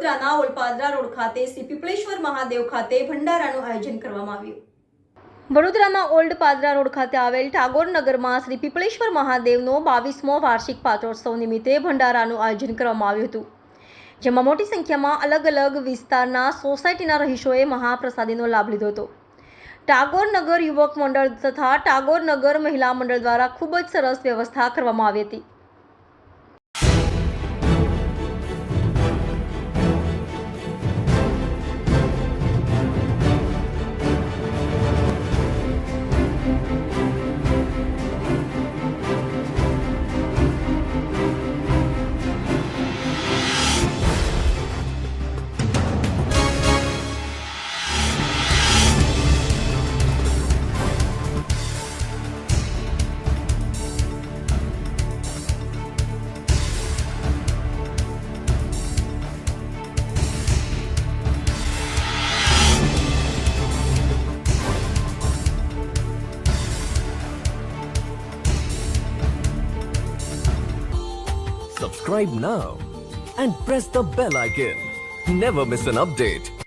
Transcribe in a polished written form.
વડોદરાના ઓલપાદરા રોડ ખાતે શ્રી પીપળેશ્વર મહાદેવ ખાતે ભંડારાનું આયોજન કરવામાં આવ્યું। વડોદરાના ઓલ્ડ પાદરા રોડ ખાતે આવેલ ટાગોર નગરમાં શ્રી પીપળેશ્વર મહાદેવનો 22મો વાર્ષિક પાટોત્સવ નિમિત્તે ભંડારાનું આયોજન કરવામાં આવ્યું હતું, જેમાં મોટી સંખ્યામાં અલગ અલગ વિસ્તારના સોસાયટીના રહીશોએ મહાપ્રસાદીનો લાભ લીધો હતો। ટાગોર નગર યુવક મંડળ તથા ટાગોર નગર મહિલા મંડળ દ્વારા ખૂબ જ સરસ વ્યવસ્થા કરવામાં આવી હતી। Subscribe now and press the bell icon. Never miss an update.